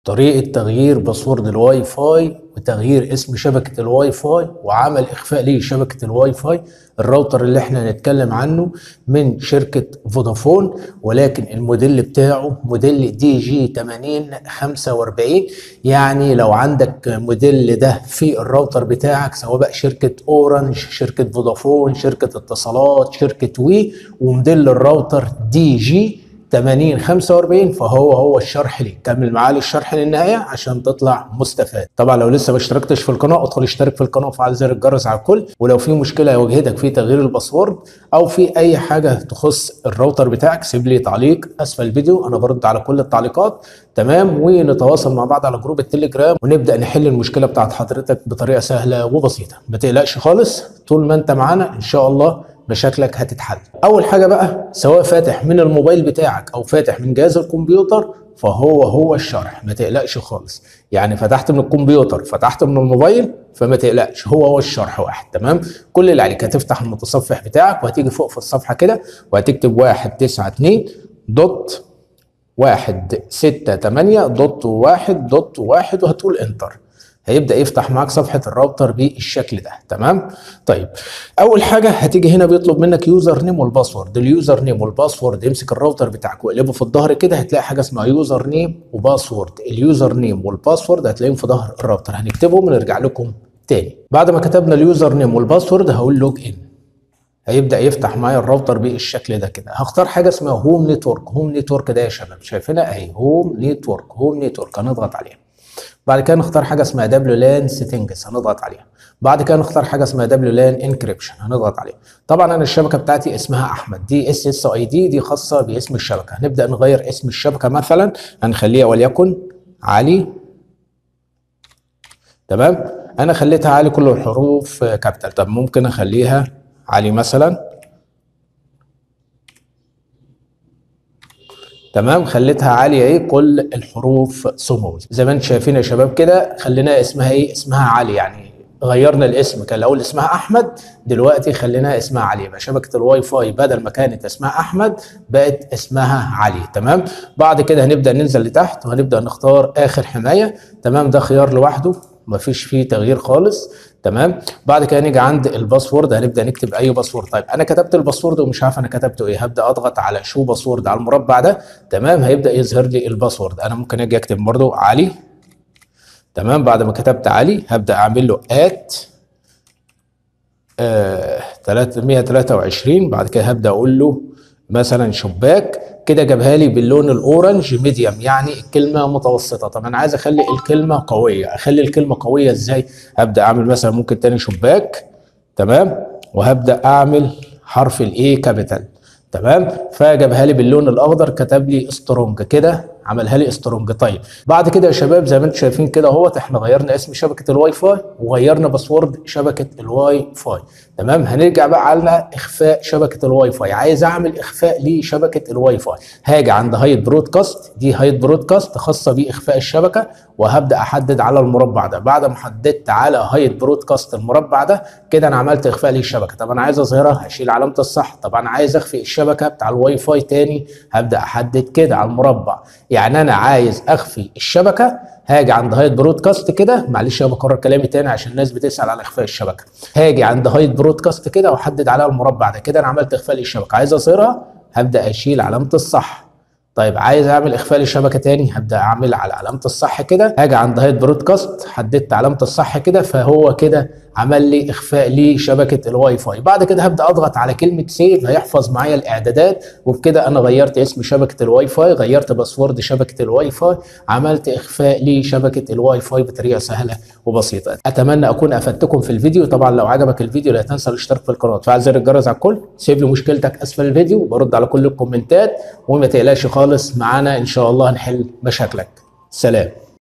طريقة تغيير باسورد الواي فاي وتغيير اسم شبكة الواي فاي وعمل إخفاء لشبكة الواي فاي. الراوتر اللي احنا هنتكلم عنه من شركة فودافون، ولكن الموديل بتاعه موديل دي جي 8045. يعني لو عندك موديل ده في الراوتر بتاعك، سواء بقى شركة اورنج، شركة فودافون، شركة اتصالات، شركة وي، وموديل الراوتر دي جي 8045، فهو الشرح ليك. كمل معايا الشرح للنهايه عشان تطلع مستفاد. طبعا لو لسه ما اشتركتش في القناه، ادخل اشترك في القناه وفعل زر الجرس على الكل. ولو في مشكله واجهتك في تغيير الباسورد او في اي حاجه تخص الراوتر بتاعك، سيب لي تعليق اسفل الفيديو، انا برد على كل التعليقات. تمام، ونتواصل مع بعض على جروب التليجرام ونبدا نحل المشكله بتاعت حضرتك بطريقه سهله وبسيطه. ما تقلقش خالص، طول ما انت معانا ان شاء الله مشاكلك هتتحل. اول حاجه بقى، سواء فاتح من الموبايل بتاعك او فاتح من جهاز الكمبيوتر، فهو الشرح. ما تقلقش خالص، يعني فتحت من الكمبيوتر فتحت من الموبايل فما تقلقش، هو الشرح واحد. تمام، كل اللي عليك هتفتح المتصفح بتاعك وهتيجي فوق في الصفحه كده وهتكتب 192.168.1.1.1 وهتقول انتر. هيبدأ يفتح معاك صفحة الراوتر بالشكل ده. تمام، طيب أول حاجة هتيجي هنا بيطلب منك يوزر نيم والباسورد. اليوزر نيم والباسورد، امسك الراوتر بتاعك واقلبه في الظهر كده، هتلاقي حاجة اسمها يوزر نيم وباسورد. اليوزر نيم والباسورد هتلاقيهم في ظهر الراوتر، هنكتبهم ونرجع لكم تاني. بعد ما كتبنا اليوزر نيم والباسورد هقول لوج ان. هيبدأ يفتح معايا الراوتر بالشكل ده كده. هختار حاجة اسمها هوم نتورك. هوم نتورك ده يا شباب شايفينها اهي، هوم نتورك هنضغط عليها. بعد كده نختار حاجه اسمها WLAN سيتنجز هنضغط عليها. بعد كده نختار حاجه اسمها WLAN انكريبشن هنضغط عليها. طبعا انا الشبكه بتاعتي اسمها احمد، دي SSID، دي خاصه باسم الشبكه. هنبدا نغير اسم الشبكه، مثلا هنخليها وليكن علي. تمام، انا خليتها علي كل الحروف كابيتال. طب ممكن اخليها علي مثلا. تمام، خليتها عاليه ايه كل الحروف سمول زي ما انتم شايفين يا شباب كده. خلينا اسمها ايه، اسمها علي، يعني غيرنا الاسم. كان الاول اسمها احمد، دلوقتي خليناها اسمها علي. يبقى شبكه الواي فاي بدل ما كانت اسمها احمد بقت اسمها علي. تمام، بعد كده هنبدا ننزل لتحت وهنبدا نختار اخر حمايه. تمام، ده خيار لوحده مفيش فيه تغيير خالص. تمام، بعد كده نيجي عند الباسورد، هنبدا نكتب اي باسورد. طيب انا كتبت الباسورد ومش عارف انا كتبته ايه، هبدا اضغط على شو باسورد على المربع ده. تمام، هيبدا يظهر لي الباسورد. انا ممكن اجي اكتب برضو علي. تمام، بعد ما كتبت علي هبدا اعمل له ات 323. بعد كده هبدا اقول له مثلا شباك كده، جابها لي باللون الاورنج ميديم، يعني الكلمه متوسطه. طب انا عايز اخلي الكلمه قويه، اخلي الكلمه قويه ازاي؟ هبدا اعمل مثلا ممكن تاني شباك. تمام، وهبدا اعمل حرف الاي كابيتال. تمام، فجابها لي باللون الاخضر، كتب لي سترونج كده، عملها لي سترونج. طيب بعد كده يا شباب زي ما انتم شايفين كده اهوت، احنا غيرنا اسم شبكه الواي فاي وغيرنا باسورد شبكه الواي فاي. تمام، هنرجع بقى على اخفاء شبكه الواي فاي. عايز اعمل اخفاء لشبكه الواي فاي، هاجي عند هايد برودكاست. دي هايد برودكاست خاصه باخفاء الشبكه، وهبدا احدد على المربع ده. بعد ما حددت على هايد برودكاست المربع ده كده انا عملت اخفاء للشبكه. طب انا عايز اظهرها، هشيل علامه الصح. طب انا عايز اخفي الشبكه بتاع الواي فاي تاني، هبدا احدد كده على المربع. يعني انا عايز اخفي الشبكه، هاجي عند هايد برودكاست كده. معلش انا بكرر كلامي تاني عشان الناس بتسال على اخفاء الشبكه. هاجي عند هايد برودكاست كده واحدد عليها المربع ده. كده انا عملت اخفاء للشبكه. عايز اظهرها، هبدا اشيل علامه الصح. طيب عايز اعمل اخفاء للشبكه تاني، هبدا اعمل على علامه الصح كده. هاجي عند هايد برودكاست، حددت علامه الصح كده، فهو كده عمل لي اخفاء لشبكه الواي فاي. بعد كده هبدا اضغط على كلمه سيف، هيحفظ معايا الاعدادات. وبكده انا غيرت اسم شبكه الواي فاي، غيرت باسورد شبكه الواي فاي، عملت اخفاء لشبكه الواي فاي بطريقه سهله وبسيطه. اتمنى اكون افدتكم في الفيديو. طبعا لو عجبك الفيديو لا تنسى الاشتراك في القناه وتفعل زر الجرس على الكل. سيب لي مشكلتك اسفل الفيديو، برد على كل الكومنتات. وما تقلقش خالص، معانا ان شاء الله هنحل مشاكلك. سلام.